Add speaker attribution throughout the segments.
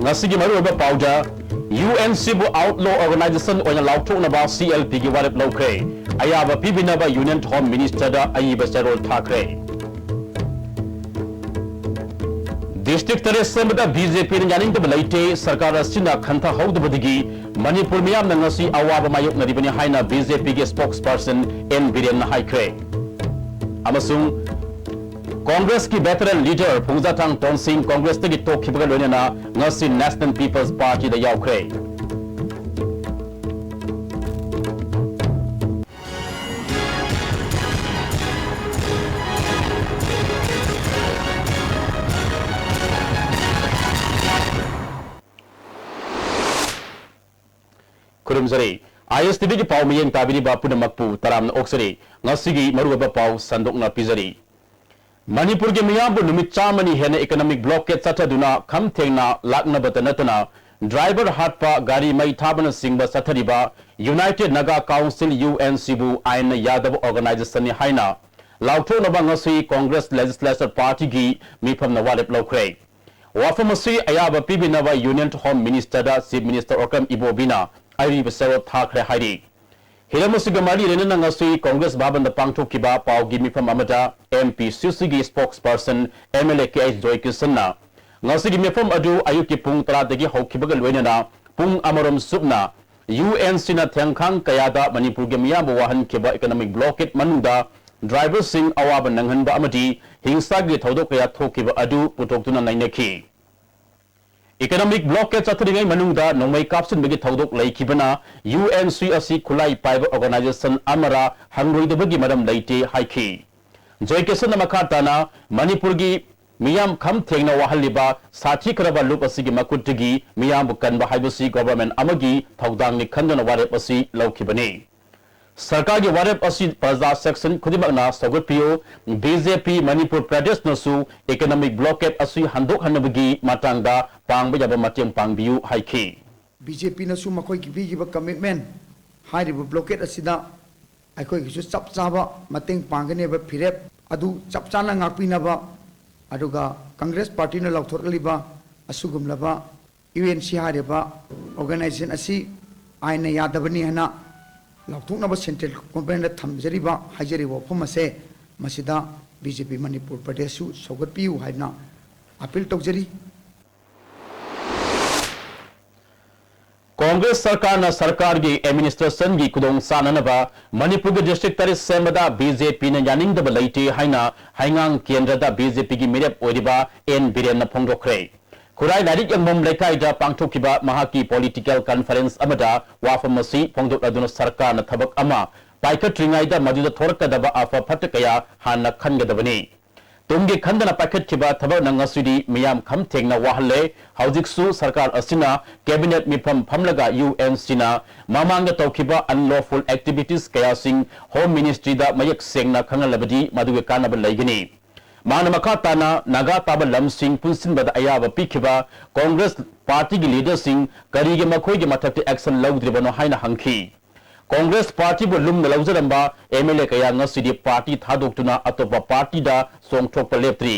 Speaker 1: ngasigi maru ba pauda UNC bu outlaw organization oina lauthokna ba CLP gi warep lokre ayaba pibina ba Union Home Minister da ayiba serol thakre District tare semda BJP ni janing da laite sarkar asina khantha hawdabadigi Manipur miyam na ngasi awaba mayok na ribani haina BJP gi spokesperson N Biren na haikre amasung Congress की veteran leader Phungzatang Tonsing Congress tagi tokhibaga loina ngasi National People's Party da yaukre Kurumzari ISTV ki pau miyeng tabini ba punamakpu taram na oksari ngasi gi maruba pau sandok na pizari Manipur के मियाबु नुमित चामनी हेने economic blockage चथदुना खम थेंगना लाकनबत नतना driver हाटपा गाड़ी मई थाबन सिंगबा चथरिबा United Naga Council UNC बु आइन यादव ऑर्गेनाइजेशन नि हाइना लाउथोनबा ngasi कांग्रेस लेजिस्लेचर पार्टी की मिफम नवालेप लौखरे वाफमसी अयाबा पिबिनबा यूनियन होम मिनिस्टर दा चीफ मिनिस्टर ओकम इबोबिना आइरिब सेरो थाखरे हाइरी Hilamusigamali Renana ngasi Congress Baban the Pangtok Kiba Pau Gimi from Amada MP Susigi spokesperson MLA KH Joy Kisana ngasi gimi from Adu Ayuki Pung Tradegi Hokibagal Wenana Pung Amaram Subna UNC na Tengkang Kayada Manipur Gamiabu Wahan Kiba economic blockade Manuda driver sing Awaban Nangan Ba Amadi Hingsagi Todokaya Tokiba Adu Putoktuna Naineki Economic blockage atringai manungda nongmai kapsin bagi thodok laikibana UNC asi khulai paiba organization amara hangroidabagi madam laite haiki joykesan makhatana manipur gi miyam kham thengna wahaliba sathi karaba lup asigi makutigi miyam bukanba haibasi government amagi thodang ni khandana warep asi laukibani सरकार की वारेप असी प्रजा section खुदिमकना सगुटपियो BJP Manipur Pradesh nasu economic blockade असी हंदोक हनबगी मातांगदा पांगबा याबा मतेंग पांगबियु हाइखि
Speaker 2: BJP nasu मखोय की बिगिबा commitment हाइरिबा blockade असिदा अखोय किसु चप चाबा मतेंग पांगनेबा फिरेप अदु चप चाना ngakpinaba aduga कांग्रेस पार्टी न लौथोरलिबा असुगुमलबा UNC हारिबा ऑर्गेनाइजेशन असी आइन यादबनी हना लाउथोकनबा सेंट्रल गवर्नमेंट थमजरिबा हाइजरिबा फमसे मसिदा BJP मणिपुर प्रदेश सौगतपियु हाइना अपील तौजरी
Speaker 1: कांग्रेस सरकार न सरकार की एडमिनिस्ट्रेशन की खुदोंग साननबा मणिपुर के डिस्ट्रिक्ट तरी सेमदा BJP न यानिंगदबा लैते हाइना हाइंगांग केंद्रदा BJP की मिरेप ओइरिबा N बिरेन न फोंगदोखरे खुराई लारिक यंगमम लेखाइदा पांगथोकिबा महाकी पॉलिटिकल कॉन्फ्रेंस अमदा वाफमसी फोंगदोकदुना सरकार न थबक अमा पाइखत्रिंगाइदा मदुदा थोरकदबा आफा फटकया हाना खनगदबनी तुमगे खंदना पाइखत्खिबा थबक नंगसुदी मियाम खम थेंगना वाहले हौजिकसु सरकार असिना कैबिनेट मिफम फमलगा UNC ना मामांग तौखिबा अनलॉफुल एक्टिविटीज कयासिंग होम मिनिस्ट्री दा मयक सेंगना खंगलबदी मदुगे कानब लैगनी मान मखाताना नागा ताबा लमसिंग पुनसिनबदा अयाबा पिखिबा कांग्रेस पार्टी की लीडर सिंह करीगे मखोइगे मथक्ति एक्शन लौद्रिबनो हाइना हंखी कांग्रेस पार्टी बु लुम लौजरंबा MLA कया ngasidi पार्टी थादोक्तुना अतोपा पार्टी दा सोंगथोकपा लेप्त्री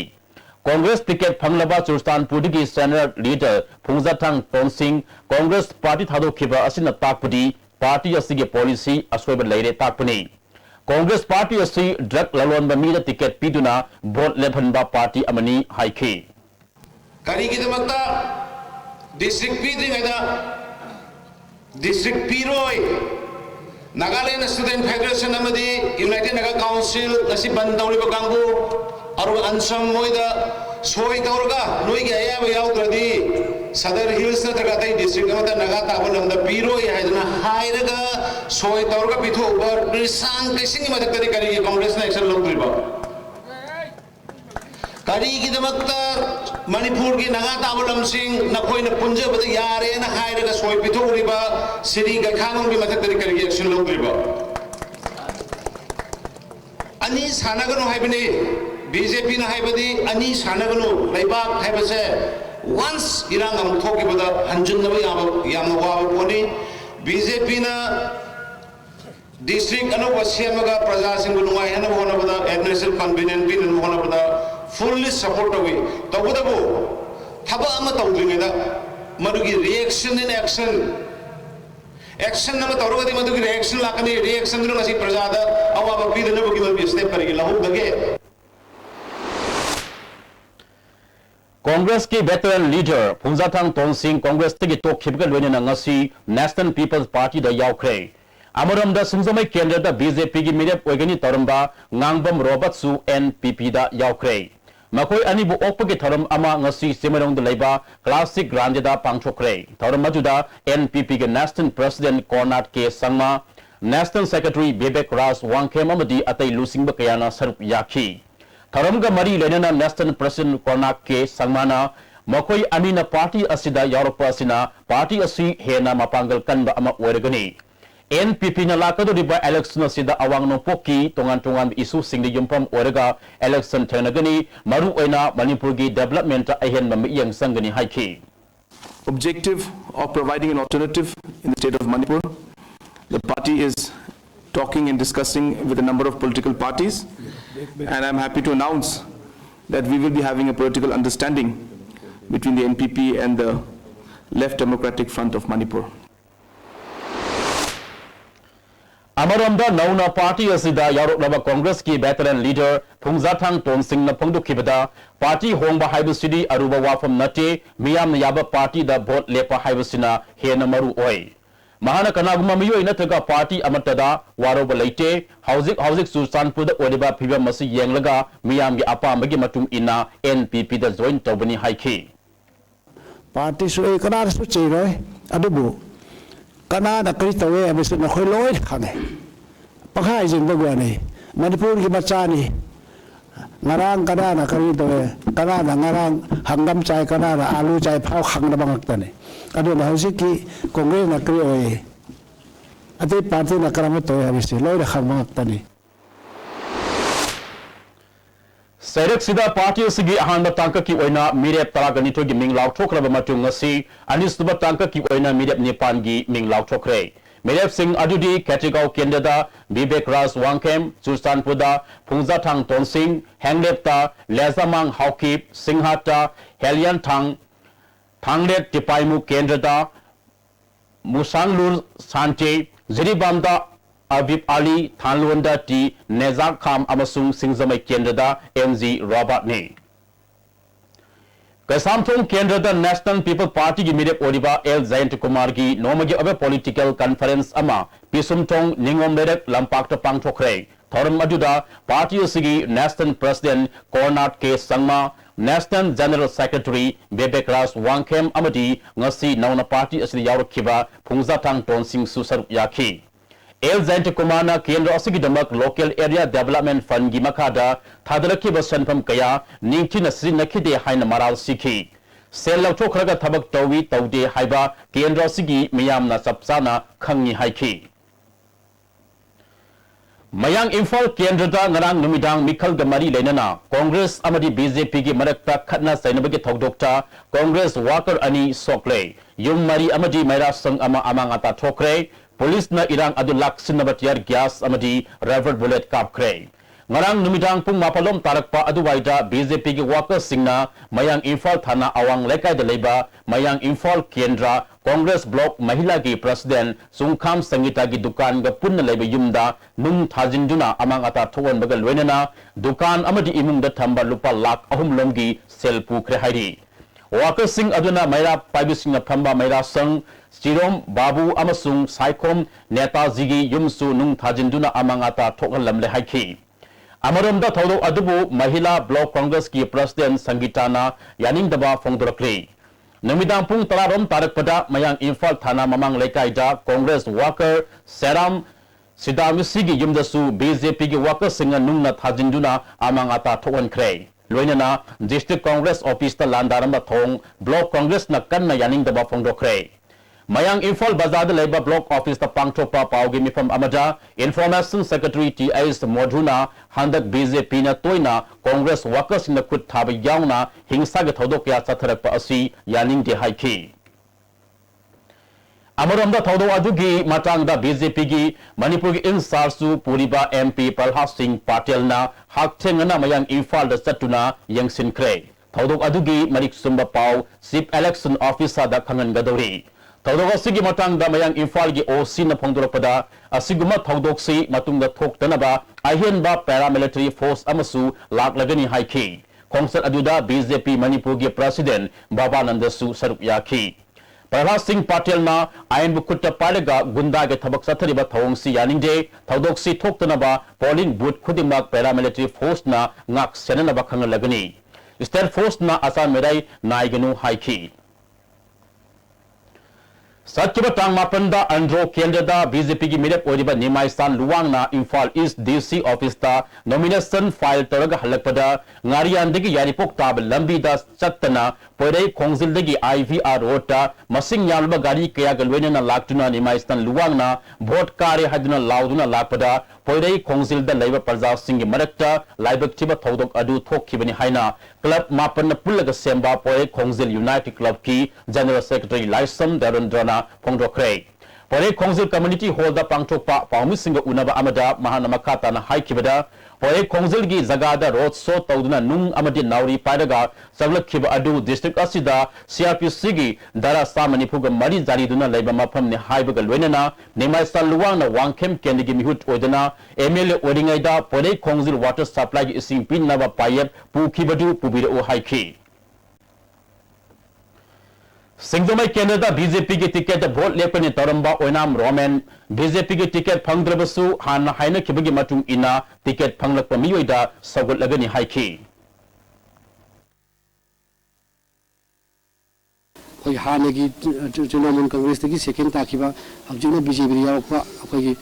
Speaker 1: कांग्रेस टिकेट फंगलबा चुरस्तानपुरगी senior leader Phungzathang Tonsing Congress party थादोखिबा असिना ताकपुदी पार्टी असिगे पॉलिसी असोइबा लैरे ताकपनी कांग्रेस पार्टी असी ड्रग ललोनबा मीदा टिकेट पीदुना वोट लेभनबा पार्टी अमनी हाइखी
Speaker 3: करीगिदमक्ता डिस्ट्रिक्ट पीद्रिङैदा डिस्ट्रिक्ट पीरोय नागालैंड स्टूडेंट फेडरेशन अमदी यूनाइटेड नगा काउंसिल नसी बंद तौरिबा कांगु अरु अनसम मोइदा सोय तौरगा नोइगे अयाबा याउद्रदी सदर हिल्स नत्रगा तै डिस्ट्रिक्ट अमदा नगा ताबलमदा पीरोय हाइदना हाइरगा सोय तौरगा पिथोबा रिसांग केसिंग मदकदि करिगे कांग्रेस ना एक्शन लौद्रिबा करीगिदमक्ता मणिपुर की नगा ताबलमसिंग नखोइना पुंजबदा यारेना हाइरगा सोय पिथोरिबा सिरी गखांगि मदकदि करिगे एक्शन लौद्रिबा अनि सानगनो हाइबनी BJP ना हाइबदी अनि सानगनो लैबाक हाइबसे once irang am thokibada hanjunnabu yamna waaba poni BJP na district anoba semaga praja singbu nungai hana honabada administrative convenient bin honabada fully support awi tabudabu thaba ama tawdringeda मधुगी reaction in action नम तौरगदी मधुगी reaction लाकनी reaction दुनु ngasi प्रजादा अवाबा पीदनबगी मबी स्टेप करगी लहुदगे
Speaker 1: कांग्रेस की veteran leader Phungzathang Tonsing Congress की तोखिबगा लोइना ngasi नेशनल पीपल्स पार्टी दा यावख्रे अमरमदा सिंगजमै केंद्र दा बीजेपी की मिरेप ओइगनी तौरंबा ngangbam robert su npp दा यावख्रे मखोई अनिबु ओपगे थरम अमा ngasi सिमरंग लेबा क्लासिक ग्रांड दा पांगथोख्रे थरम मजुदा npp के नेशनल प्रेसिडेंट कोनाट के संगमा नेशनल सेक्रेटरी बेबेक राज वांगखेम अमदी अतै लुसिंगबा कयाना सरुप याखी थरम गा मरी लेना नेशनल प्रेसिडेंट कोनाट के संगमाना मखोई अनिना पार्टी असिदा यावरपा असिना पार्टी असि हेना मपांगल कनबा अमा ओइरगनी NPP na lakadoriba election asida awang nopokki tongan isu singdi yumpam orega election thanagani maru oina Manipur gi development ahen mamiyang sangani haiki.
Speaker 4: Objective of providing an alternative in the state of Manipur. The party is talking and discussing with a number of political parties, and I'm happy to announce that we will be having a political understanding between the NPP and the Left Democratic Front of Manipur.
Speaker 1: अमरमदा नौना party असिदा यारोलबा Congress की veteran leader Phungzathang तोनसिंग न फंगदुखिबदा party होंबा हाइबसिदी Aruba वाफम नटे मियाम याबा party दा vote Lepa हाइबसिना हेन मरु ओय महाना कनागुमा मियोय नथगा party अमतदा वारोबा लेते हाउजिक सुसानपुर दा ओरिबा फिबा मसि येंगलगा मियाम गी अपामबगी मतुंग इना NPP दा जॉइन तौबनी हाइखी
Speaker 5: पार्टी सु एकनार सु चेरोय अदुबु कना न करी तवे अबसे न खोय लोय खाने पखाय जिन बगवानी मणिपुर की बच्चानी ngarang कना न करी तवे कना न ngarang हंगम चाय कना न आलू चाय फाव खंग न बंगतने अदु न हौसी की कांग्रेस न करी ओए अते पार्टी न करम तवे अबसे लोय खंग बंगतने
Speaker 1: सैरक सिदा पार्टी सिगी अहानबा तांका की ओइना मिरेप तरागनी थोगी मिंग लाउथोखरबा मतुंग ngasi अनिसुबा तांका की ओइना मिरेप नेपान गी मिंग लाउथोखरे मिरेप सिंह अदुदी कैटेगाव केंद्रदा बिबेक राज वांगखेम सुस्तानपुदा फुंजाथांग तोनसिंग हैंगलेपता लेजामांग हाउकीप सिंहाटा हेलियन थांगलेट टिपाइमु केंद्रदा मुसांगलुर सांचे जिरिबामदा अबिब आली थानलुंदा टी नेजाक खाम अमसुंग सिंगजमै केंद्रदा MG रॉबर्ट ने कैसामथोंग केंद्रदा नेशनल पीपल पार्टी की मिरेप ओरिबा एल जयंत कुमार की नोमगी अबे पॉलिटिकल कॉन्फ्रेंस अमा पिसुमथोंग निंगोमलेरक लंपाक्ता पांगथोखरे theorem अदुदा party सिगी national president Connaught के संगमा नेशनल जनरल सेक्रेटरी बेबेक राज वांगखेम अमदी ngasi नौना पार्टी असि यावरखिबा फुंजाथांग तोनसिंग सुसरुप याखी एल जयंत कुमार केंद्र असगी दमक लोकल एरिया डेवलपमेंट फंड की मखादा थादरखिबा सनफम कया निंगथिना सिनखिदे हाइन मराल सिखी सेल लौथोखरगा थबक तौवी तौदे हाइबा केंद्र असगी मियामना चपचाना खंगी हाइखी मयांग इम्फाल केंद्रदा ngarang numitang mikhal ga mari leinana Congress अमदी बीजेपी की मरकता खतना सैनबगे थौदोक्ता कांग्रेस वाकर अनि सोकले युम मरी अमदी मैरा संग अमा अमांगाता ठोकरे पुलिस न इरांग अदु लाक्सिनबा टियर गैस अमदी रबर बुलेट कापख्रे ngarang numitang pung mapalom tarakpa aduwaida BJP की वाकर सिंगना मयांग इम्फाल थाना अवांग लेकाय द लेबा मयांग इम्फाल केंद्र कांग्रेस ब्लॉक महिला की प्रेसिडेंट सुंखाम संगीता की दुकान ग पुन्न लेबा युमदा नुंग थाजिंदुना अमांगाता थोवन बगल लोइनना दुकान अमदी इमुंग द थंबा लुपा लाख अहुम लोंगी सेल पुख्रे हाइरी वाकर सिंह अदुना मैरा पाइबिसिंग फंबा मैरा संग चिरोम बाबू अमसुंग साइकोम नेताजीगी युमसु नुंग थाजिंदुना अमांगाता थोगलमले हाइखी अमरमदा थौदो अदुबु महिला ब्लॉक कांग्रेस की प्रेसिडेंट संगीताना यानिंगदबा फोंदरक्ले नमिदां पुंग तरारोम तारकपदा मयांग इम्फाल थाना ममांग लेकाइदा कांग्रेस वाकर सेराम सिदामिसिगी युमदसु बीजेपी की वाकर सिंग नुंगना थाजिंदुना अमांगाता थोगनख्रे लोइनना डिस्ट्रिक्ट कांग्रेस ऑफिस ता लांदारम थोंग ब्लॉक कांग्रेस न कन्ना यानिंगदबा फोंदरख्रे मयांग इम्फाल बाजार लेबा ब्लॉक ऑफिस ता पांगथोपा Pawgi मिफम अमदा information secretary TS मोधुना हंदक BJP न तोइना कांग्रेस वर्कर्स न खुद थाब यावना हिंसा गे थौदोकया चथरकपा असि यानिंगदे हाइखी अमरमदा थौदो अदुगी मातांगदा बीजेपी की मणिपुर की इंचार्जु पुरीबा MP प्रहलाद सिंह पाटिल ना हाक्थेंगना मयांग इम्फाल द चतुना यंगसिनख्रे थौदोक अदुगी मरिक सुंबा पाव चीफ इलेक्शन ऑफिसर दा खंगनगदौरी थौदोक असिगी मतंग दा मयांग इम्फाल गी ओसी न फोंदोरपदा असिगुमा थौदोक सी मतुंग दा थोक्तनबा अहियनबा पैरामिलिटरी फोर्स अमसु लाकलगनी हाइखी खोंसत अदुदा बीजेपी मणिपुर गी प्रेसिडेंट बाबानंदसु सरुक याखी प्रहलाद सिंह पाटिल ना आयन बुकुट पालेगा गुंडा के थबक सथरिबा थौंगसी यानिंजे थौदोक्सी थोक्तनबा पोलिंग बूथ खुदिमक पैरामिलिटरी फोर्स ना ngak senanaba खंगलगनी स्टेट फोर्स ना आसाम मेराई नाइगनु हाइखी सचिव टांग मापंदा अंड्रो केंद्र बीजेपी की मिरप ओरिबा निमाइसान लुवांगना इम्फाल ईस्ट डीसी ऑफिस ता नॉमिनेशन फाइल तोरग हलकपदा ngaरियानदगी यारिपोक ताब लंबी दा चत्तना पोरई खोंगजिलदगी आईवीआर रोड ता मसिंग यालबा गाड़ी कया गलवेना लाक्तुना निमाइसान लुवांगना वोट कार्य हदुना लाउदुना लापदा पोरई खोंगजिलदा लेबा प्रजा सिंह मरक्ता लाइबक थिबा थौदोक अदु थोखिबनि हाइना क्लब मापन पुल्लग सेंबा पोरई खोंगजिल यूनाइटेड क्लब की जनरल सेक्रेटरी लाइसम दरंद्रना फोंदोक्रे पोरे खोंगजिल कम्युनिटी हॉल दा पांगथोकपा पाउमिसिंग उनबा अमदा महाना मखाताना हाइखिबदा पोरे खोंगजिल गी जगादा रोड शो तौदुना नुंग अमदि नाउरी पाइरगा सगलखिबा अदु डिस्ट्रिक्ट असिदा सीआरपीसी गी दारा सा मणिपुर मरी जारीदुना लेबा मफम ने हाइबगा लोइनना निमाइसा लुवांगना वांगखेम केंद्रगी मिहुत ओइदना एमएलए ओरिंगाइदा पोरे खोंगजिल वाटर सप्लाई गी इसिंग पिननबा पाइप पुखिबदु पुबिरो हाइखी सिंगजमई केंद्र बीजेपी की ticket vote लेपने तौरंबा Onam romaine BJP की टिकट फंगद्रबसु हाना हाइना खिबगी मतुंग इना टिकट फंगलक मियोइदा सगुलगनी हाइखी
Speaker 6: कोई हानेगी तृणमूल कांग्रेस की सेकेंड ताकिबा हबजुना बीजेपी यावपा अखोगी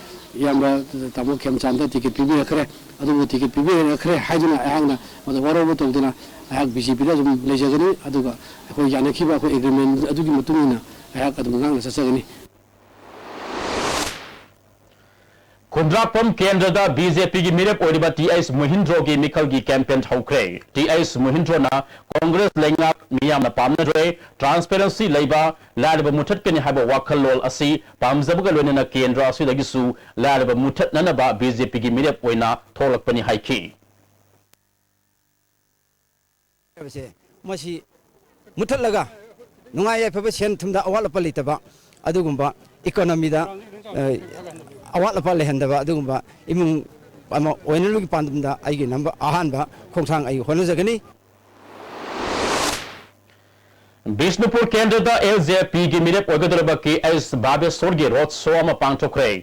Speaker 6: यामरा तामो खेमचांदा टिकट पीबी रखरे अदुबो टिकट पीबी रखरे हाइजना आंगना मद वरोबो तौदना आग बीजेपी दा जुम लेजगनी अदुगा अखोई यानखिबा अखोई एग्रीमेंट अदुगी मतुंगिना आग अदुम गांगना ससगनी
Speaker 1: खुद्रापम केंद्र बीजेपी की मिरप ओरिबा टीएस महिंद्रो की मिखल की कैंपेन हौख्रे टीएस महिंद्रो ना कांग्रेस लेंगाक मियामना पामनद्रे ट्रांसपेरेंसी लेबा लारब मुथतकनि हाबा वाखलोल असि पामजबगा लोनना केंद्र असिदगिसु लारब मुथतननबा बीजेपी की मिरप ओइना थोलकपनि हाइखी
Speaker 7: मसी मुथलगा नुंगाय याफबा सेन थुमदा अवालपा लेतबा अदुगुंबा इकोनॉमी दा अवालपा लेहंदबा अदुगुंबा इमुंग अमा ओइनलुगी पांदमदा आइगे नंबर आहानबा खोंसांग आई होनजगनी
Speaker 1: बिष्णुपुर केंद्र एलजेपी की मिरप ओगदरबा के एस बाबेश्वर की रोड शो अमा पांगथोखरे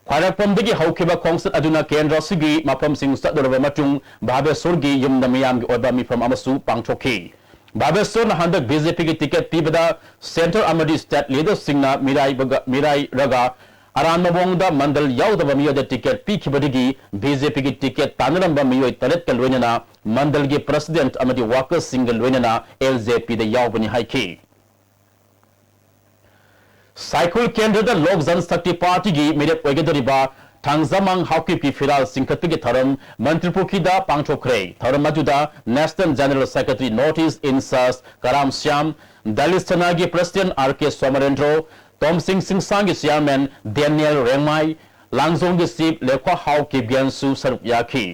Speaker 1: ख्वारपमदगी हौखिबा खोंसत अदुना केंद्र सिगी मफम सिंग सदरबा मतुंग बाबेश्वर की युमना मियाम की ओबा मिफम अमसु पांगथोखी बाबेश्वर ना हंदक बीजेपी की टिकट पीबदा सेंटर अमदी स्टेट लीडर सिंगना मिराई रगा अरानमबोंगदा मंडल याउदबा मियोदा टिकट पीखिबदगी बीजेपी की टिकट तानरंबा मियोय तरेत का लोइनना मंडल की प्रेसिडेंट अमदी वर्कर्स सिंग लोइनना एलजेपी द याउबनी हाइखी साइकिल केंद्र लोक जनशक्ति पार्टी की मेरे ओगदरिबा थांगजामांग हाउकी की फिराल सिंखतपी थरम मंत्रिपुर की पांगथोखरे थरम अदुदा national general secretary north east incharge Karam Shyam Dalit Sena की प्रेसिडेंट आरके सोमरेंद्रो तोम सिंह सिंगसांग की चेयरमैन डेनियल रेंगमाई लांगजोंग की चीफ लेखा हाउ की ब्यानसु सरुप याखी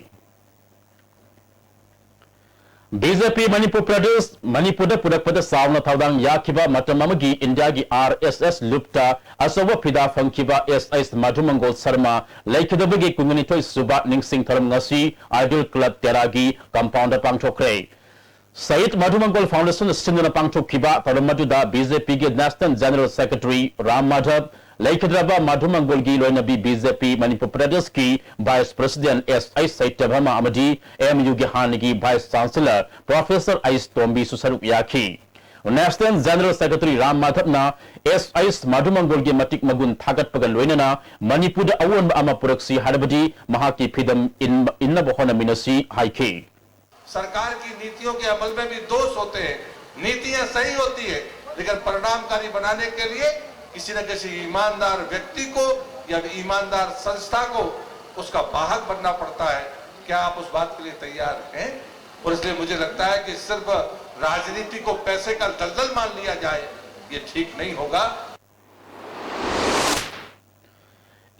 Speaker 1: बीजेपी मणिपुर प्रदेश मणिपुर पुरकपद सावना थौदांग याखिबा मतममगी इंडिया की आरएसएस लुप्ता असोब फिदा फंखिबा एसएस मधुमंगोल शर्मा लेखिदबगी कुंगनिथोय सुबा निंगसिंग थरम ngasi आइडल क्लब तेरागी कंपाउंड पांगथोखरे सहित मधुमंगोल फाउंडेशन सिंगना पांगथोखिबा तरमदुदा बीजेपी के national general secretary Ram Madhav लेखद्रबा मधुमंगोल की लोइनबी बीजेपी मणिपुर प्रदेश की वाइस प्रेसिडेंट एस सैत्यभमा अमदी एमयू की हानिगी वाइस चांसलर प्रोफेसर आइस तोम्बी सुसरुप याखी national general secretary Ram Madhav ना एस मधुमंगोल की मटिक मगुन थागतपगा लोइनना मणिपुर अवोनबा अमा पुरक्सी हरबदी महाकी फिदम इन्नब होनमिनसी हाइखी
Speaker 3: सरकार की नीतियों के अमल में भी दोष होते हैं नीतियां सही होती है लेकिन परिणामकारी बनाने के लिए किसी न किसी ईमानदार व्यक्ति को या ईमानदार संस्था को उसका वाहक बनना पड़ता है। क्या आप उस बात के लिए तैयार हैं? और इसलिए मुझे लगता है कि सिर्फ राजनीति को पैसे का दलदल मान लिया जाए ये ठीक नहीं होगा।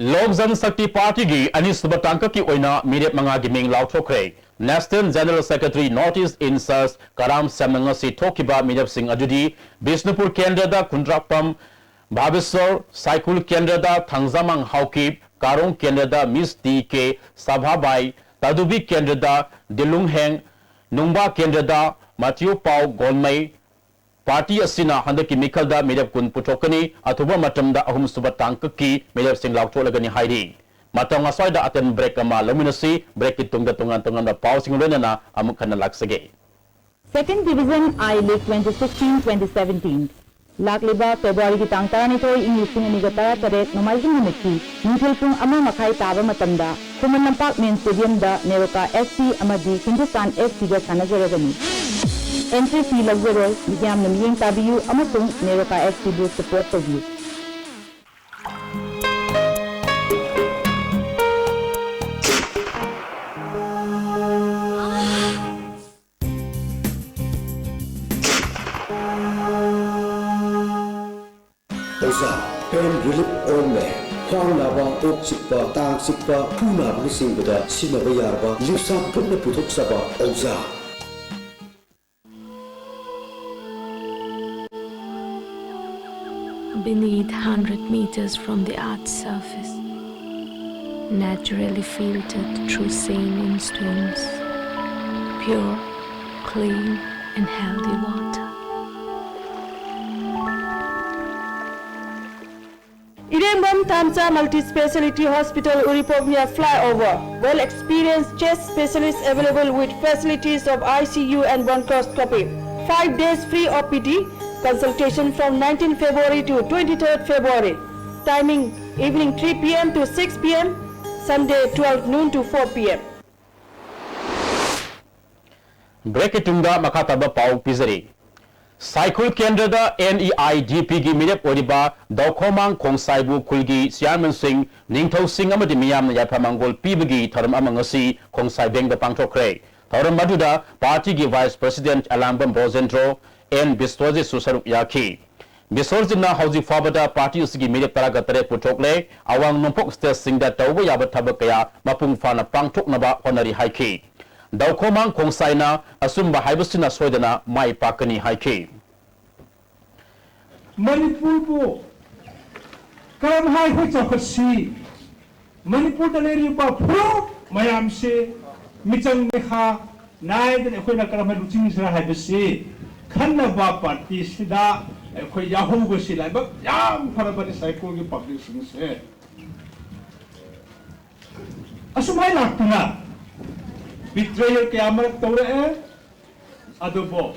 Speaker 3: लोक जनशक्ति पार्टी की अनिसुब टांक की ओइना मिरेप मंगा की Ming लाउथोखरे
Speaker 1: National General Secretary Northeast Insas Karam Samangasi Tokiba Mijab Singh Ajudi, Bisnupur Kendra Kundrakpam, Babisor, Saikul Kendra Thangzamang Haukip, Karong Kendra Miss DK, Sabhabai, Tadubi Kendra, Dilungheng, Nungba Kendra, Matthew Pau Golmai, Party Asina Handaki Mikalda Mijab Kun Putokani, Atuba Matamda Ahum Subatangki, Mijab Singh Lautolagani Haidi. Matang aswada aten break ama luminasi break itungda tungan na pausing na amuk kana laksage.
Speaker 8: Second Division I League 2016-2017. Lakliba February ki tang taranitoi ing lising anigata taret nomaijing numiki nithilpung ama makai taba matamda Kuman Lampak Main Stadium da Neroka FC amadi Hindustan FC ga sanajaragani. Entry fee lagzaroi bigyam namiyeng tabiyu amasung Neroka FC bu support tabiyu.
Speaker 9: Pain relief on me. Hong Nava, Oak Sikpa, Tang Sikpa, Puna, Missing with a Sinavayarba, Lisa, Puna Putuk Saba, Oza.
Speaker 10: Beneath 100 meters from the Earth's surface, naturally filtered through saline streams, pure, clean, and healthy water.
Speaker 11: Irembam Tamsa Multi-Speciality Hospital Uripognia flyover. Well-experienced chest specialists available with facilities of ICU and bronchoscopy. 5 days free OPD. Consultation from 19 February to 23rd February. Timing evening 3 p.m. to 6 p.m. Sunday 12 noon to 4 p.m.
Speaker 1: Break itunga makataba pau pizari. Cycle Kendra NEIDP gi Midep Odiba, Daukomang Kongsaibu Kulgi, Siaman Singh, Ningto Singh Amadi Miyam Yapamangol Pibagi, Taram Amangasi, Kongsai Beng the Pangtokre. Taram Maduda, Party gi Vice President Alambam Bozentro, and Bistozi Susaruk Yaki. Bisorjina Hausi Fabada, Party Usigi Midep Paragatare Putokle, Awang Numpok Stes Singh that Tawa Yabatabakaya, Mapung Fana Pangtok Naba Honari Haiki. Daukomang Kongsaina, Asumba Haibusina Swedana, Mai Pakani Haiki.
Speaker 12: Manipur po, karam hai ho chakasi. Manipur daleri pa pro mayam se michang mekha nai den ekoi na karam luching sra haibasi. Khanna ba party sida ekoi yahu go si lai ba yam farabari cycle ki public se. Asumai laktuna. Betrayal ke amarak tawra e adobo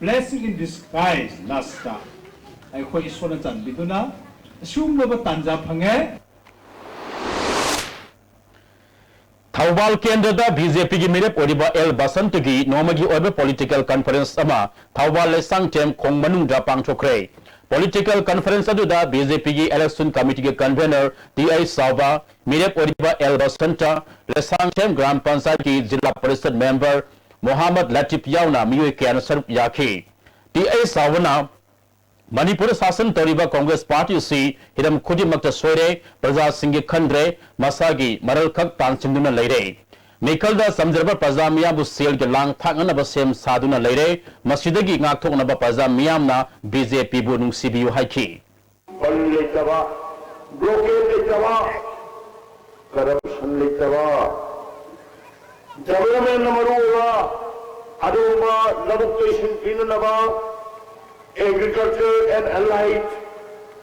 Speaker 12: blessing in disguise lasta ay ko isona chan biduna assume lo ba tanja phange
Speaker 1: Thawbal Kendra BJP gi Mirep Odiba El Basant gi Nomagi Obe Political Conference ama Thawbal le Sangtem Kong Manung da Pangchokre Political Conference aduda BJP gi Election Committee gi Convener TI Sava Mirep Odiba El Basanta le Sangtem Gram Pansayat ki Jilla Parishad Member Muhammad Latif Yauna Miyoy Kyan Sarup Yaki TI Savana Manipur Sasan Toriba Congress Party si Hiram Khudi Makta Soire Praja Singh Khandre Masagi Maral Khak Tan Sinduna Leire Mikalda Samjarba Praja Miyam bu sel ge lang thangana ba sem saduna leire Masidagi ngak thokna ba Praja Miyam na BJP bu nung CBU haiki
Speaker 13: Palle taba blockade taba corruption le taba Government namaruwa aduma navukation pinunaba Agriculture and allied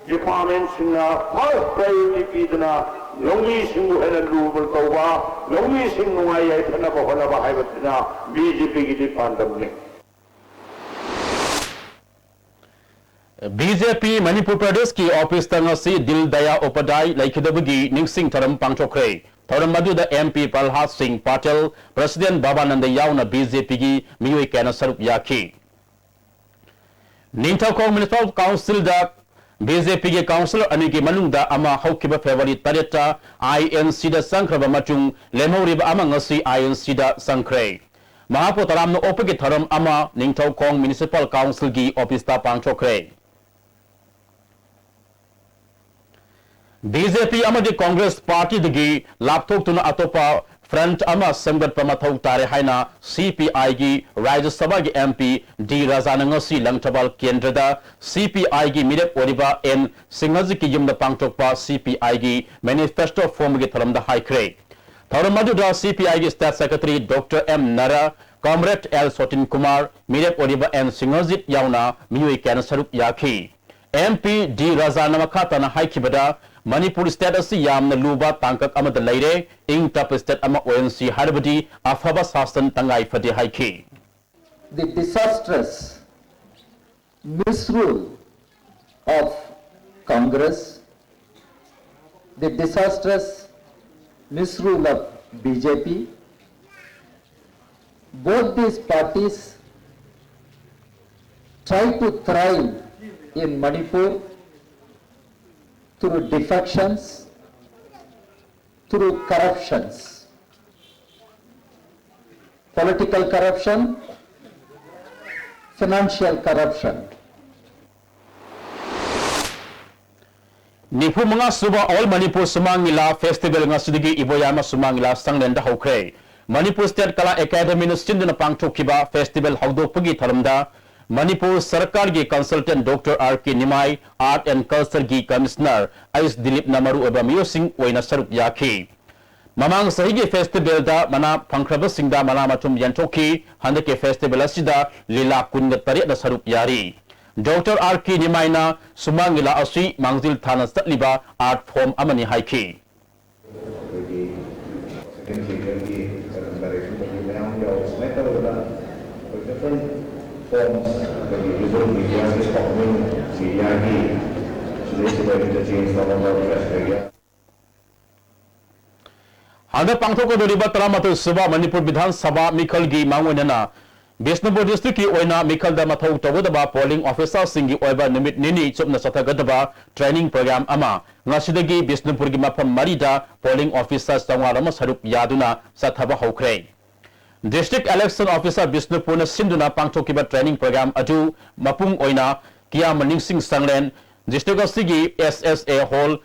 Speaker 13: departments in first priority pidana longi singu and rural kawa longi singu ay thana bahana bahaybatina BJP ki department
Speaker 1: BJP Manipur Pradesh ki office tanga si Dil Daya Upadai laikidabagi Ningsing Tharam Pangchokre Tharam Maduda MP Palhat Singh Patel President Babananda Yauna BJP ki Miyoy Kana Sarup Yaki Ningthakong Municipal Council da BJP ke councillor ani ke manungda ama haukiba February tareta INC da sankraba machung lemoriba ama ngasi INC da sankre Mahapo taram no opage tharam ama Ningthakong Municipal Council gi office ta pangchokre BJP amadi Congress Party dagi lapthok tuna atopa front ama samgat pamathau tare haina CPI gi Rajya Sabha gi MP D Razana ngasi langthabal kendrada CPI gi mirep oriba en Singhaji ki yumda pangthokpa CPI gi manifesto form gi tharamda haikre Tharamadu CPI gi State Secretary Dr M Nara Comrade L Sotin Kumar mirep oriba en Singhajit yauna miyoi ken saruk yakhi MP D Razana makhatana haikibada Manipur State asi yamna luba tangkak amada leire ing tap state ama ONC harbadi afaba sasan tangai fadi haiki
Speaker 14: the disastrous misrule of Congress, the disastrous misrule of BJP, both these parties try to thrive in Manipur through defections, through corruptions, political corruption, financial corruption.
Speaker 1: Nipu mga suba all Manipur Sumangila Festival nga sidigi Iboyama Sumangila Sanglenda Hokre Manipur State Kala Academy no sinduna pangthokiba festival hawdokpagi tharamda Manipur Sarkar gi consultant Dr. R.K. Nimai Art and Culture gi Commissioner Ais Dilip Namaru oba Miyosing oina saruk yakhi Mamang sahigi festival da mana pangkraba singda mana matum yantoki handake festival asida lila kunga tari da saruk yari Dr. R.K. Nimai na sumangila asi mangzil thana satliba art form amani haiki
Speaker 13: forms the visual media is performing media so this is going to change from our area.
Speaker 1: Handa pangthoko doriba taramatu suba Manipur Bidhan Sabha Mikhal gi mangwenana Bishnupur district ki oina Mikhal da mathau tawdaba polling officer singi oiba nimit nini chupna sathagadaba training program ama ngasidagi Bishnupur gi mafam marida polling officer sangwarama saruk yaduna sathaba hokre District Election Officer Bishnupur na sinduna pangthokiba training program adu mapung oina kia maningsing sanglen district asigi SSA Hall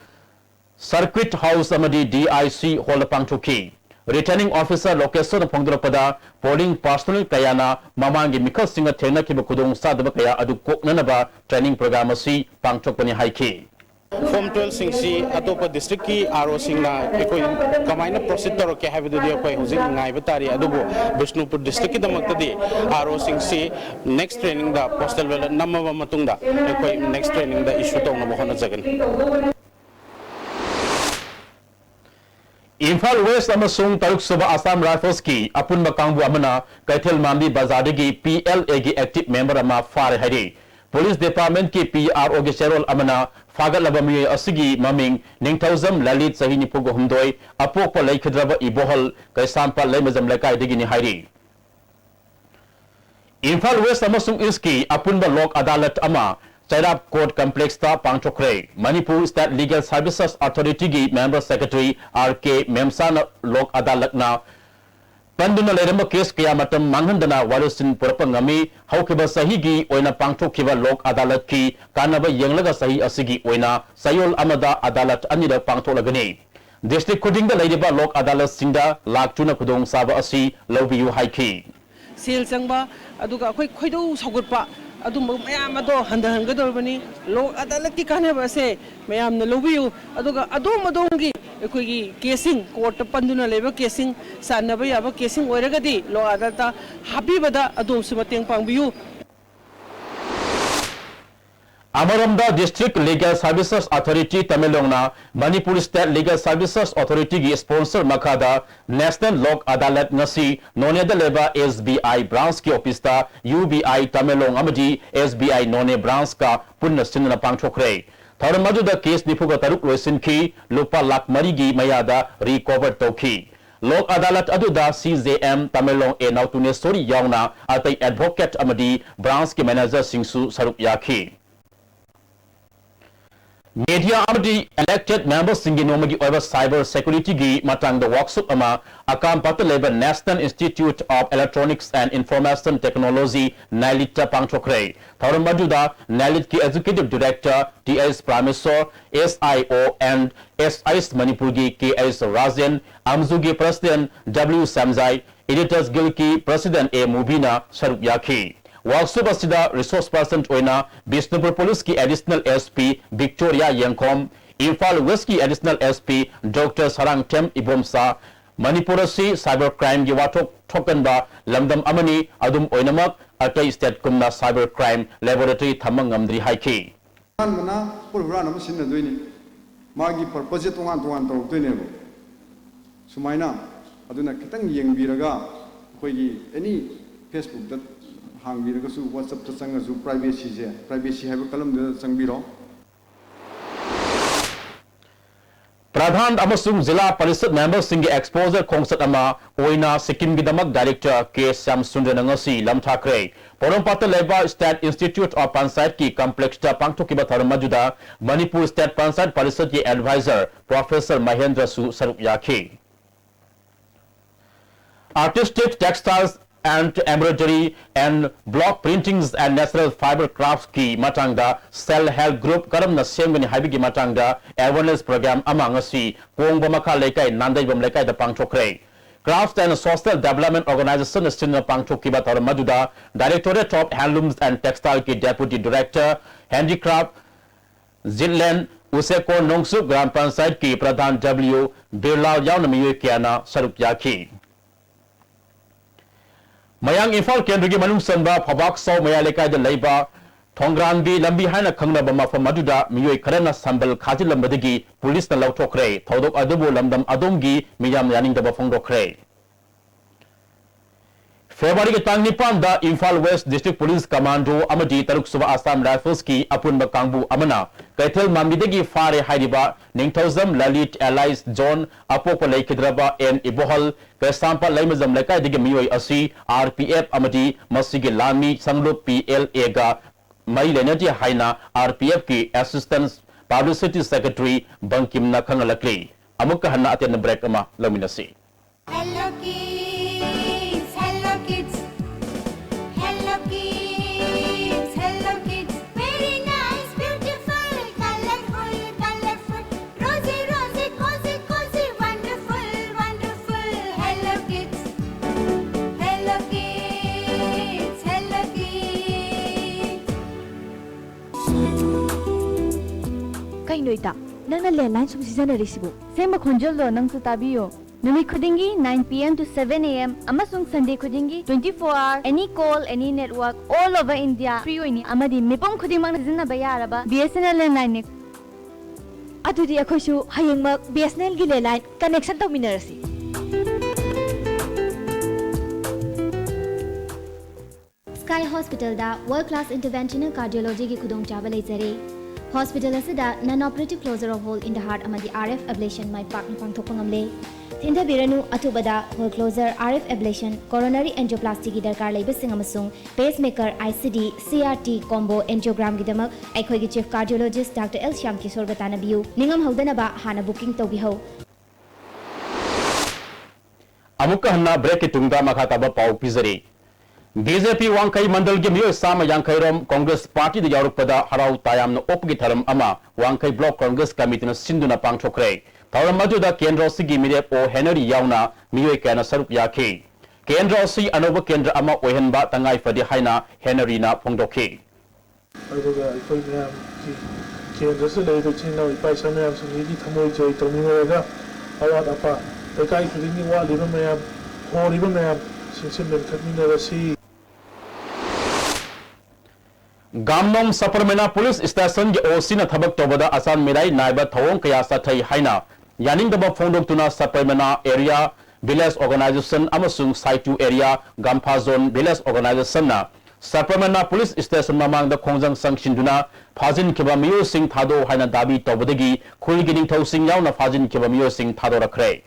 Speaker 1: Circuit House amadi DIC Hall pangthoki Returning Officer location pangdurapada polling personnel kayana mamangi Mikhal Singha thena kiba kudong sadaba kaya adu koknanaba training program asi pangthokpani haiki
Speaker 15: Form 12 singsi atopa district ki aro singna ekoi kamaina proceed toro ke have the ekoi hujik ngai batari adubo Bishnupur district ki damakta di aro singsi next training da postal ballot namma matungda ekoi next training da issue to na mohana jagan
Speaker 1: Imphal West amasung Taruk Suba Assam Rifles ki apun makangbu amana Kaithel Mambi Bazadagi PLA gi active member ama far hari Police Department ki PRO gi Serol amana Fagat labami asigi maming Ningthauzam Lalit sahi nipugo humdoi apokpa laikhadraba ibohal kaisampa laimazam laikai digini hairi Imphal West amasung East ki apunba lok adalat ama Chairap Court Complex ta pangchokre Manipur State Legal Services Authority gi Member Secretary R.K. Memsana lok adalat na Panduna lerama case kaya matam manghandana warisin purapangami haukiba sahi gi oina pangthokiba lok adalat ki kanaba yenglaga sahi asigi oina sayol amada adalat anida pangtholagani district khudingda leiriba lok adalat singda laktuna kudong saba asi lobiyu haiki
Speaker 16: sel changba aduga khoi khoido sagutpa adum mayam ado handahangadorbani lok adalat ki kanaba se mayam na lobiyu aduga adom adongi ekoi casing court panduna leba casing sanaba yaba casing oiragadi lo adata habibada adom sumateng pangbiyu
Speaker 1: Amaramda District Legal Services Authority Tamilongna Manipur State Legal Services Authority gi sponsor makada National Lok Adalat ngasi noneda leba SBI branch ki office ta UBI Tamilong amadi SBI none branch ka punna sinna pangthokre Tharamadu da case nipuga taruk loisin ki lupa lak marigi mayada recover toki Lok Adalat aduda CJM Tamilong e nautune sori yauna atai advocate amadi branch ki manager singsu saruk yakhi Media amadi elected members singi nomagi over cyber security gi matang the workshop ama akam pataleba National Institute of Electronics and Information Technology Nalita Pangchokre. Tharum majuda Nalit ki executive director TS Prameswar SIO and SIS Manipur gi KS Rajan Amzugi president W Samzai editors guild ki president A Mubina Sarup Yaki. Workshop asida resource person oina Bishnupur Police ki additional SP Victoria Yankom, Imphal West ki additional SP Dr. Sarang Tem Ibomsa, Manipur si cyber crime gi watok thokanba lamdam amani adum oinamak atai state kumna cyber crime laboratory thamang ngamdri haiki.
Speaker 2: Mana purhura nam sinna doini magi purpose tongan tor doine bo sumaina aduna kitang yengbiraga koigi any Facebook that hang biraga su WhatsApp ta sanga su privacy have kalam de sangbiro.
Speaker 1: Pradhan amasung Zilla Parishad member singi exposure concert ama oina Sikkim gidamak director K Sam Sundanangasi Lam Thakre Porompata Leba State Institute of Pansayat ki complex ta pangthokiba tharmajuda Manipur State Pansayat Parishad ki advisor Professor Mahendra Su Sarup Yaki. Artistic textiles and embroidery and block printings and natural fiber crafts ki matangda self-help group karamna semgani haibigi matangda awareness program amangasi pongba makha lekai nandaibam lekai da pangthokre crafts and social development organization stinna pangthokiba tar maduda directorate of handlooms and textile ki deputy director handicraft Zillen Useko Nongsu Gram Pansayat ki pradhan W Birlal yawnamiye kiana sarup yaki. Mayang Imphal Kendra gi manung sanba Phabak Saw Maya Lekai da Leiba Thongranbi Lambi haina khangnaba mafam aduda miyoi kharana sambal khajilambadagi police na lauthokre thodok adubu lamdam adomgi miyam yaningdaba phongdokre. February ki tang nipan da Imphal West District Police Commando amadi Taruk Suba Assam Rifles ki apunba kangbu amana Kaithel Mamidagi Fare Haidiba Ningthozam Lalit Allies John Apopa Laikhidraba N Ibohal Kasampa Laimazam Lekai digi miyoi asi RPF amadi Masigi Lami Sanglup PLA ga Mai Lenati Haina RPF ki Assistant Publicity Secretary Bankim na Khangalakli Amukka hanna aten break ama laminasi.
Speaker 17: Hello kids, hello kids, hello kids, hello kids. Very nice, beautiful, colorful, colorful, rosy, rosy, cozy, cozy, wonderful, wonderful. Hello kids, hello kids, hello kids.
Speaker 18: Kay noita, nang na landline sum season na resibo. Same khonjol lo nang su tabiyo. Numi khudingi 9 p.m. to 7 a.m. Amasung Sunday khudingi 24 hour any call any network all over India free oini amadi mipom khudimang na bayaraba BSNL landline ne adudi akhosu hayengmak BSNL gi landline connection tawminarasi.
Speaker 19: Sky Hospital da world class interventional cardiology gi khudong chaba leizare. Hospital asida non-operative closure of hole in the heart amadi RF ablation mai pak pangthokpangam le. Thinda biranu atubada hole closure RF ablation coronary angioplasty gi darkar leiba sing amasung pacemaker ICD CRT combo angiogram gi damak aikhoi gi chief cardiologist Dr. L Shyam Kishore gatana biu ningam haudana ba hana booking tobi ho.
Speaker 1: Amukka hanna break tungda makha ba pau pizari. BJP Wangkai Mandal gi miyo sama Yankairom Congress Party de Yarupada Harau Tayam no opgi tharam ama Wangkai Block Congress Committee na sinduna pangchokre. Tharam majuda Kendra Sigi Mirep o Henry Yauna miyo kana sarup yake. Kendra Si Anova Kendra ama ohenba tangai fadi haina Henry na phongdokhe.
Speaker 20: Aduga ikoi myam ki Kendra se lei do china ipai samyam sungidi thamoi joi tominga awat apa ekai khudingi wa liba myam ho liba myam singsim ben khatmina rasi
Speaker 1: Gamnom Saparmena Police Station ge Osina Thabak Tobada Asan Mirai Naiba Thawong Kaya Sathai Haina Yaning Daba Phongdok Tuna Saparmena Area Village Organization Amasung Saitu Area Gampha Zone Village Organization na Saparmena Police Station Mamang da Khongjang Sanction Duna Phajin Kiba Miyo Singh Thado Haina Dabi Tobadagi Khulgining Thau Singh Yauna Phajin Kiba Miyo Singh Thado Rakre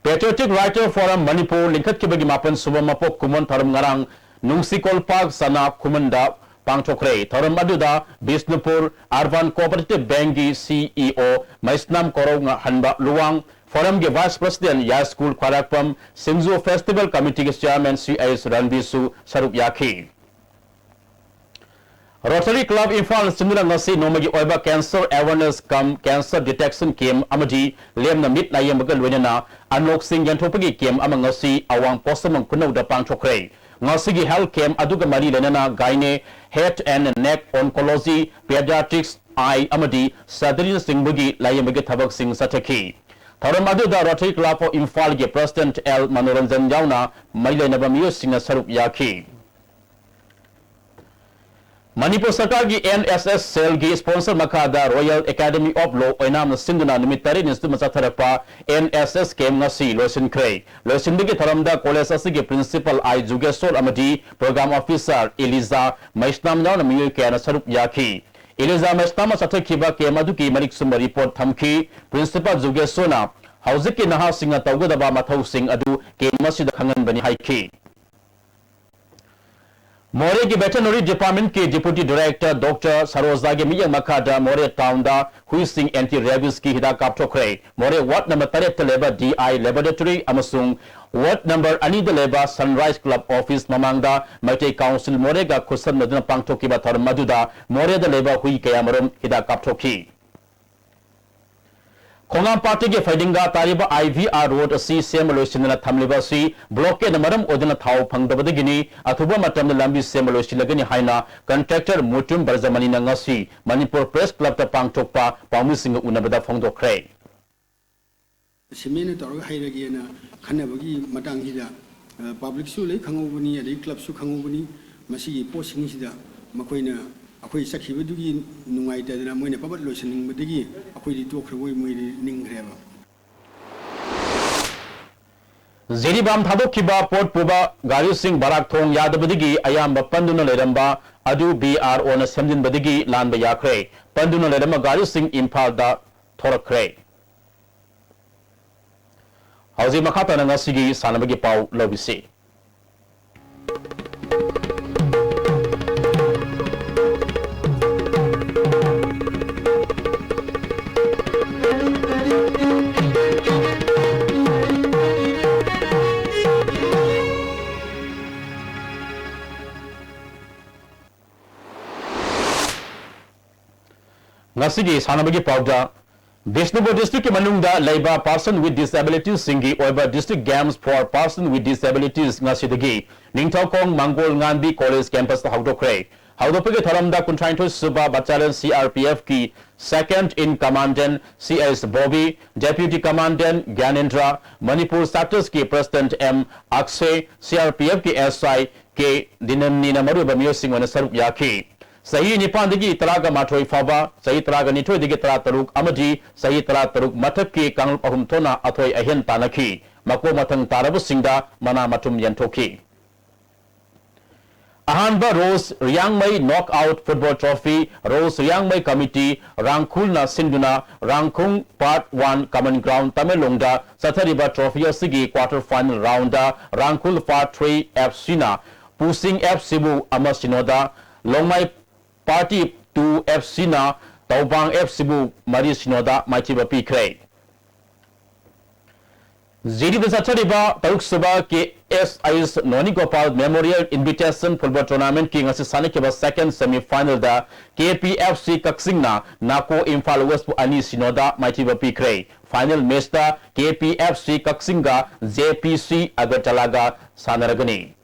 Speaker 1: Patriotic Writer Forum Manipur Lingkat Kibagi Mapan Subamapok Kuman Tharam Ngarang Nungsikol Park Sana Kumanda pangchokre thoram aduda Bisnupur Arvan Cooperative Bank gi CEO Maisnam Korong nga hanba luwang forum ge Vice President Ya School Kwarakpam Singzo Festival Committee ge Chairman CIS Ranbisu Sarup Yakhi Rotary Club Infal Simula ngasi nomagi oiba cancer awareness cum cancer detection camp amadi lemna mit na yemaga luenana unlock sing yantopagi camp amangasi awang posamang kunaw da pangchokre ngasi gi health camp aduga mari lenana gyne head and neck oncology pediatrics eye amadi surgery singbagi layemaga thabak sing sathaki thoram aduda Rotary Club of Infal ge President L Manoranjan yauna mailena bamiyo singa sarup yakhi Manipur Sarkar gi NSS Cell gi sponsor makada Royal Academy of Law oinam sinduna nimitari nistu masatharapa NSS kem ngasi losin kray losin gi tharamda college asigi principal I Jugesol amadi program officer Eliza Maisnam naw namiyo kana sarup yakhi Eliza Maisnam sathakiba kemadu ki malik sumba report thamki principal Jugesona hauzik ki naha singa tawgadaba mathau sing adu kemasida khangan bani haiki More की veterinary department के deputy director Dr. Saroza के मियंग मकादा More town da हुइसिंग anti rabies की हिदा काप्टोक्रे More ward number 3 leba DI laboratory amasung ward number ani da leba Sunrise Club office mamangda Maite council More ga खुसन नदन पांगटोकी बा थर मधुदा More da leba हुई कयामरम हिदा काप्टोकी Khongam party ke fightinga tariba IVR road asi semalosinna thamliba si blockade namaram odana thau phangdabadagini athuba matamna lambi semalosilagani haina contractor mutum barzamani na ngasi Manipur Press Club ta pangthokpa pawmisinga unabada phongdokre
Speaker 6: semene torga hairagi na khanabagi matang hida public su le khangobuni adai club su khangobuni masi posting sida makoina akoi sakhibadugi nungai tadana moina pabat loisaning badagi akoi di tokhroi moi ningreba
Speaker 1: Zeribam thadok kiba port puba gari sing barak thong yadabadigi ayamba panduna leramba adu BRO na semjin badigi lanba yakre panduna leramba gari sing Imphal da thorakre hauzi makhata na ngasigi sanabagi pau lobisi Ngasigi sanabagi pauda Bishnupur district ke manungda laiba person with disabilities singi oiba district games for person with disabilities ngasidagi ningthokong mangol nganbi college campus ta hawdokre hawdopage tharamda kuntrainthoi suba bachalan CRPF ki second in commandant CS Bobby deputy commandant Gyanendra Manipur sectors ki president M Akshay CRPF ki SI ke dinamni namaru bamiyo singwana sarup yakhi Sahi Nipan digi taraga matroi faba, sahi taraga nitoi digi tara taruk amadi, sahi tara taruk matak ki kangal pahum tona atoi ahen tanaki, mako matang tarabu singda mana matum yantoki. Ahanba Rose Riangmai Knockout Football Trophy, Rose Riangmai Committee, Rangkul na Sinduna, Rangkung Part 1 Common Ground Tamelongda, Sathariba Trophy Sigi Quarter Final Rounda, Rangkul Part 3 FC na, Pusing F Sibu Amasinoda, Longmai Party 2 FC na Taubang F Sibu Mari Sinoda Machiba Pikre Zidi Desachariba Tauk Suba ke SIS Noni Gopal Memorial Invitation Football Tournament ki ngasi Sanikiba second semi-final da KPFC Kaksing na Nako Imphal West Ani Sinoda Machiba Pikre Final match da KPFC Kaksing ga JPC Agartalaga Sanaragani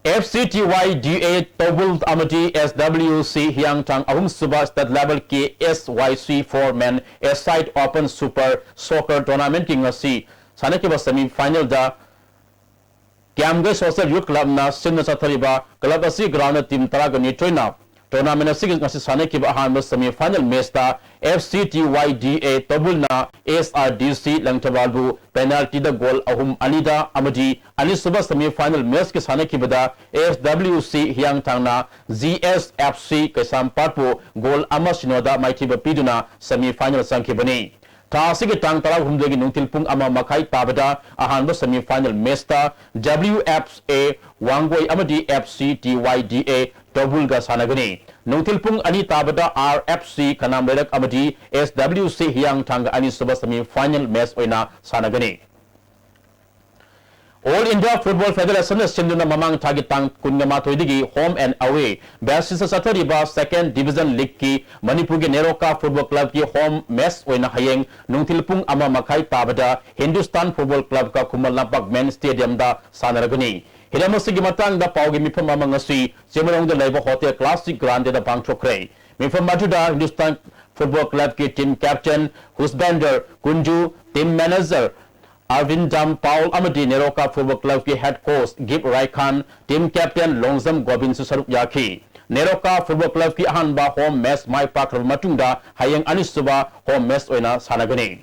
Speaker 1: FCTYDA Tobul Amati SWC Hyangtang Ahum Suba State Level K SYC 4 Men S-Side Open Super Soccer Tournament King ngasi Sanakiba Semi Final da Kiamga Social Youth Club na Sinna Sathariba Club asi ground team taraga ni toina tournament asi ngasi Sanakiba ahan semi final match da FCTYDA Tobul na SRDC Langtabalbu penalty da goal ahum anida amadi ani suba semi final match ke Sanakiba da SWC Hyangtang na GSFC Kesam Patpo goal ama sinoda maitiba piduna semi final sankibani Tasig tang tara humdegi nungtil pung ama makai tabada ahanba semi final mesta WFA Wangoi amadi FC TYDA Tobulga sanagani nungtil pung ani tabada RFC kanam lerak amadi SWC Hyang Tanga ani suba semi final match oina sanagani. All India Football Federation sinduna mamang tagi tang kunyama toidigi home and away basis satariba second division league ki Manipur ge Neroka Football Club ki home match oina hayeng nungtilpung ama makai tabada Hindustan Football Club ka Kumal Lampak main stadium da sanaragani hiramasi matang da paugi mifam mamang ngasi semarong da laiba hotel classic grande da pangchokre mifam majuda Hindustan Football Club ki team captain Husbander Kunju team manager Arvindam Paul Amadi Neroka Football Club ki head coach Gib Raikan team captain Longzam Gobin Susaruk Yaki Neroka Football Club ki ahanba home match mai pak matungda hayang anisuba home match oina sanagani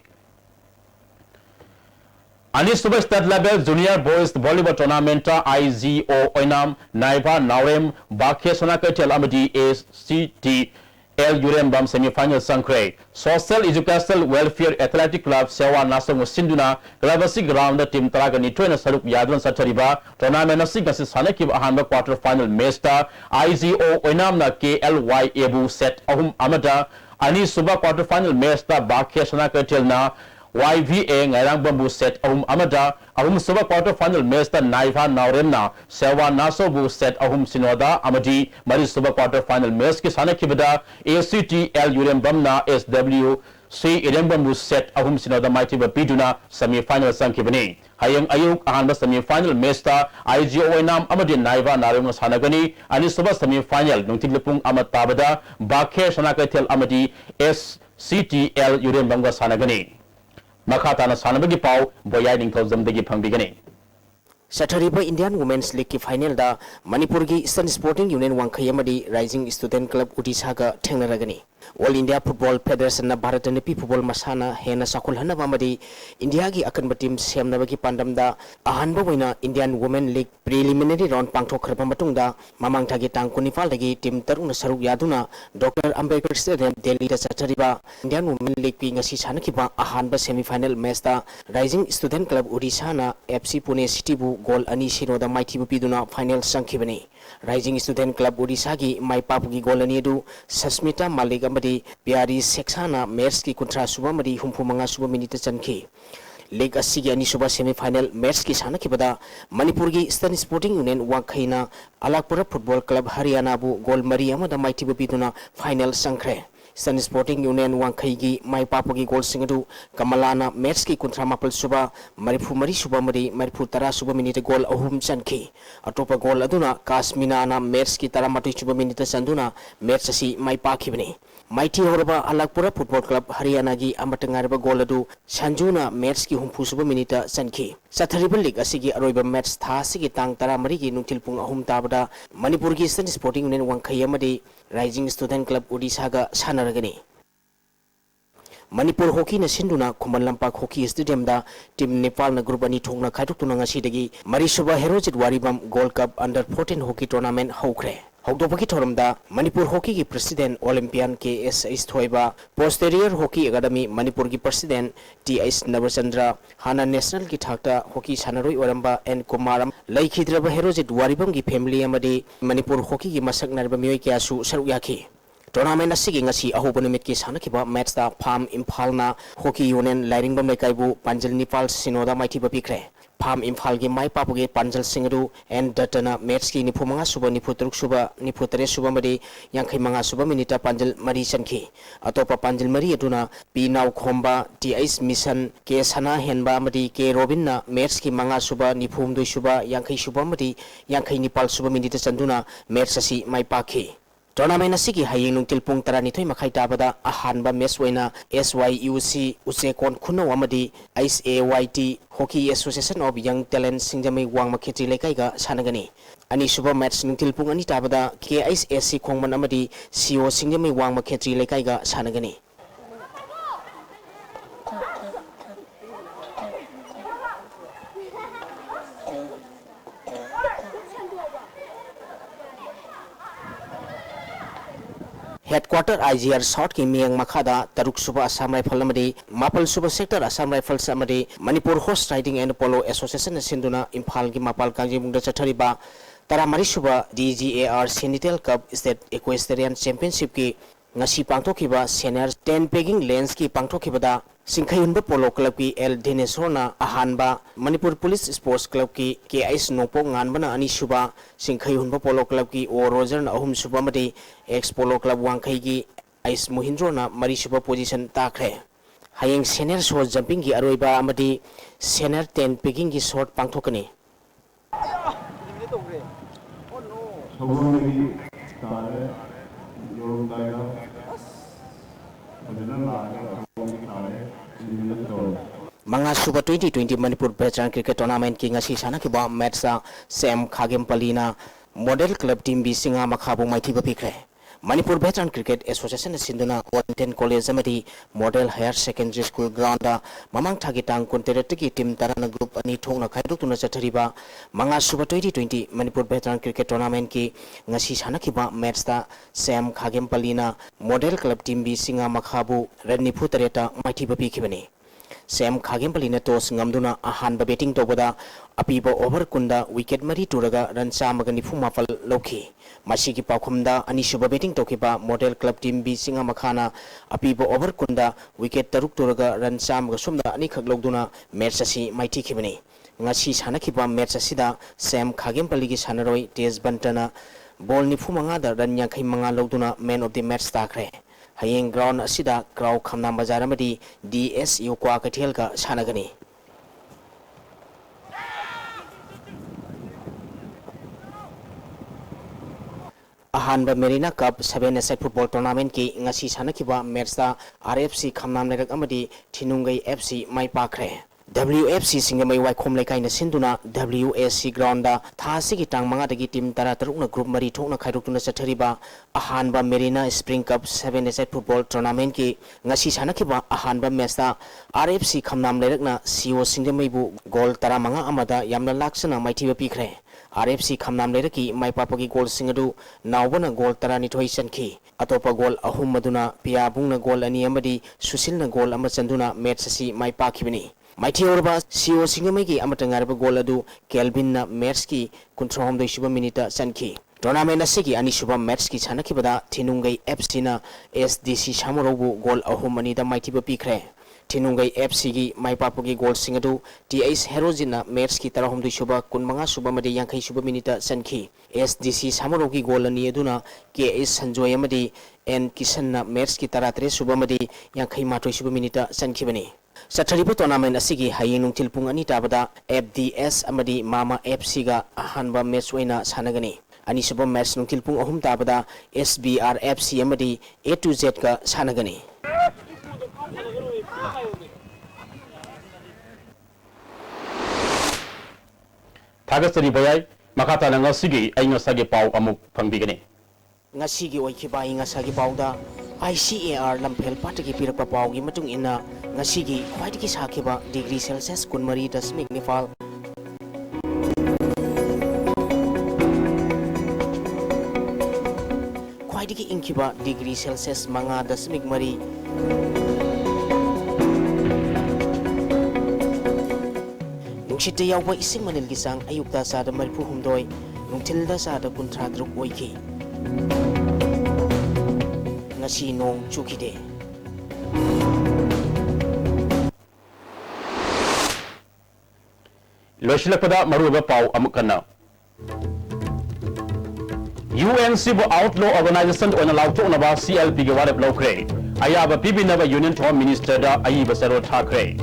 Speaker 1: Anisuba state level junior boys volleyball tournament IGO oinam naiba naurem bakhe sonakatel amadi ACT El Urembam semi-final Sankre Social Educational Welfare Athletic Club Sewa Nasong Sinduna Gravasi Ground team Taragani Twena Saluk Yadran Satariba Tournament Sigasi Sanakib Ahamba quarter final Mesta IGO Oinamna KLY Ebu set Ahum Amada Ani Suba quarter final Mesta Bakhe Sanakatilna YVA ngairang bambu set ahum amada ahum suba quarter final match ta naiva nauremna sewa naso bu set ahum sinoda amadi mari suba quarter final match ki sana kibada ACTL urem bamna SWC urem bambu set ahum sinoda maiti ba biduna semi final sankibani hayang ayuk ahanba semi final match ta IGO nam amadi naiva naurem sanagani ani suba semi final nungtiglipung amatabada bakhe sanakatel amadi SCTL urem banga sanagani Makhatana sanabagi pau boyai ningthau zamdagi phangbigani
Speaker 21: Sathariba Indian Women's League ki final da Manipur gi Eastern Sporting Union Wangkhayamadi Rising Student Club Odisha ga thengnaragani All India Football Federation na Bharat Nepi Football Masana hena sakul hanaba amadi India gi akanba team semnabagi pandam da ahanba boina Indian Women League preliminary round pangthokhraba matungda mamang thagi tang kunifal dagi team taruna saruk yaduna Dr. Ambedkar Stadium Delhi da sathariba Indian Women League pi ngasi sanakiba ahanba semi final match da Rising Student Club Odisha na FC Pune City bu goal ani sino da maiti bu piduna final sangkhibani Rising Student Club Odisha gi mai papu gi goal ani du Sasmita Malik amadi Piari Seksana match ki kontra suba mari humpu manga suba minute chankhi League asigi ani suba semi final match ki sana kibada Manipur gi Eastern Sporting Union Wangkhaina Alakpura Football Club Haryana bu goal mari amada maiti bu piduna final sangkhre Eastern Sporting Union Wangkhai gi mai papu gi goal singadu Kamalana match ki kontra mapal suba marifu mari suba mari marifu tara suba minute goal ahum chankhi atopa goal aduna Kasmina na match ki tara mati suba minute sanduna match asi mai pakhibani Mighty Horaba Alakpura Football Club Haryana gi amatangarba goal adu Sanjuna match ki humpu suba minute sankhi Sathariba League asigi aroiba match tha sigi tang tara mari gi nungtilpung ahum tabada Manipur gi Eastern Sporting Union Wangkhai amadi Rising Student Club Odisha ga sanaragani Manipur Hockey na sinduna Kumal Lampak Hockey Stadium da team Nepal na group ani thongna khaidukuna ngasidagi Marisuba Herojit Waribam Gold Cup Under 14 Hockey Tournament hokre Hokdopaki thoramda Manipur Hockey ki President Olympian KS Thoiba Posterior Hockey Academy Manipur ki President TS Navachandra Hana National ki thakta Hockey sanaroi oramba N Kumaram Laikhidraba Herojit Waribam ki family amadi Manipur Hockey ki masak narba mioi kya su saruk yakhi Tournament asigi ngasi ahoba numit ki sanakiba match da Farm Imphal na Hockey Union Lairingbam Laikaibu Panjal Nepal Sinoda Maiti Bapikre Farm Imphal gi mai papuge Panjal Singadu and Datana match ki nipu manga suba nipu truk suba nipu tere suba mari yangkai manga suba minita Panjal Mari Sankhi atopa Panjal Mari aduna Pinau Khomba TIS Mission ke sana henba mari ke Robin na match ki manga suba nipu mdui suba yangkai suba mari yangkai Nepal suba minita sanduna match asi mai pakhi Tournament asigi hayeng nungtilpung taranithoi makhai tabada ahanba match oina SYUC Usekon Khuno amadi ISAYT Hockey Association of Young Talent Singjamai Wangma Khetri Lekai ga sanagani ani suba match nungtilpung ani tabada KISSC Khongman amadi CO Singjamai Wangma Khetri Lekai ga sanagani headquarter IGR south की मियंग मखादा तरुक सुबह Assam rifle अमदी मापल सुबह sector Assam Rifles अमदी Manipur horse riding and polo association सिंधुना इम्फाल की मापल कांजीमुंगदा चथरिबा तरामरी सुबह DGAR sentinel cup state equestrian championship की ngasi pangthokiba senior 10 pegging lanes ki pangthokibada sinkhayunba polo club ki L Dinesorna ahanba Manipur Police Sports Club ki KS Nopo nganbana ani suba sinkhayunba polo club ki O Roger na ahum suba mati ex polo club wangkai ki Ais Mohindro na mari suba position takre hayeng senior short jumping ki aroiba amati senior 10 pegging ki short pangthokani Manga Super 2020 Manipur Veteran Cricket Tournament ki ngasi sana ki ba match sa Sam Khagempali na model club team bi singa makhabu maithi ba pikre Manipur Veteran Cricket Association sinduna Washington College amadi Model Higher Secondary School ground da mamang thagi tang konterate ki team tarana group ani thongna khaiduk tuna chathariba Manga Super 2020 Manipur Veteran Cricket Tournament ki ngasi sana ki ba match da Sam Khagempali na model club team bi singa makhabu Rannipu tareta maithi ba pikibani Sam Khagempali na toss ngamduna ahanba batting tobada apiba over kunda wicket mari turaga run chamaga nifumapal lokhi masigi pakhumda anisuba batting tokiba model club team bi singa makhana apiba over kunda wicket taruk turaga run chamaga sumda ani khak logduna match asi maiti khibani ngasi sanakhiba match asida Sam Khagempali gi sanaroi Tej Bantana ball nifumanga da run yankhai manga logduna man of the match takre hayeng ground asida crowd khamna bazar amadi DSU kwa kathel ka sanagani ahanba Marina Cup 7-a-side football tournament ki ngasi sanakhiba match da RFC khamnam lerak amadi Thinungai FC mai pakre WFC Singamai Waikhom Lekai na sinduna WSC ground da thasi ki tang manga dagi team tara taruk na group mari thokna khairuk tuna chathariba ahanba Marina Spring Cup 7-a-side football tournament ki ngasi sanakhiba ahanba match da RFC khamnam lerakna CO Singamai bu goal tara manga amada yamna laksana maithiba pikre RFC khamnam leraki maipapagi goal singadu nawbana goal tarani thoi chanki atopa goal ahum maduna pia bungna goal ani amadi Susilna goal ama chanduna match asi maipakibani Mighty Orba CEO Singamagi Amatangarba Goladu Kelvin na match ki kuntrahom doi suba minita sanki tournament asigi ani suba match ki chanakibada Thinungai FC na SDC Samorobu goal ahum ani da mighty ba pikre Thinungai FC gi maipapugi goal singadu TS Herojin na match ki tarahom doi suba kunmanga suba madi yankhai suba minita sanki SDC Samorogi goal ani aduna KS Sanjoy amadi N Kisan na match ki taratre suba madi yankhai matoi suba minita sankibani Sathariba tournament asigi hayeng nungtil pung ani tabada FDS amadi Mama FC ga ahanba match oina sanagani ani suba match nungtil pung ahum tabada SBR FC amadi A to Z ga sanagani
Speaker 1: Thagasari bayai makata na ngasigi ay ngasagi pau amuk pangbigani
Speaker 21: ngasigi oikiba ngasagi pauda ICAR Lampel Pataki Pirakpa Paugi Matung Ina Ngasigi Kwaitiki Sakiba degree Celsius Kunmari Dasmik Nifal Kwaitiki Inkiba degree Celsius Manga Dasmik Mari Nungshita Yawa Ising Manil Gisang Ayukta Sada Maripu Humdoi Nungtilda Sada Kuntra Druk Oiki ngasi nong chukide
Speaker 1: loisilakpada maruba pau amukana UNC bu outlaw organization on lautona ba CLP ge warep lokre ayaba pibinaba union home minister da ayiba sero thakre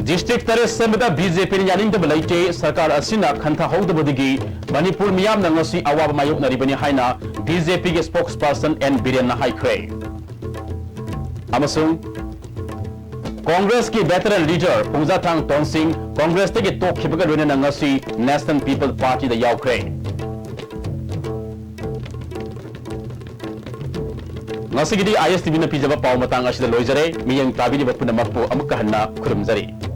Speaker 1: District Tare Samada BJP Yaning the Balate, Sakar Asina, Kanta Hodabodigi, Manipur Miam Nangasi, Awab Mayuk Naribani Haina, BJP spokesperson and Biriana High Cray. Amasung Congress ki veteran leader, Pungzatang Tonsing, Congress take it to Kipaga Nangasi, National People Party the Yau Cray. Nasigidi ISTV na Pijaba Pau Matang Ash the Loizare, Miyang Tabi Bapuna Mapu Amukahana, Kurumzari.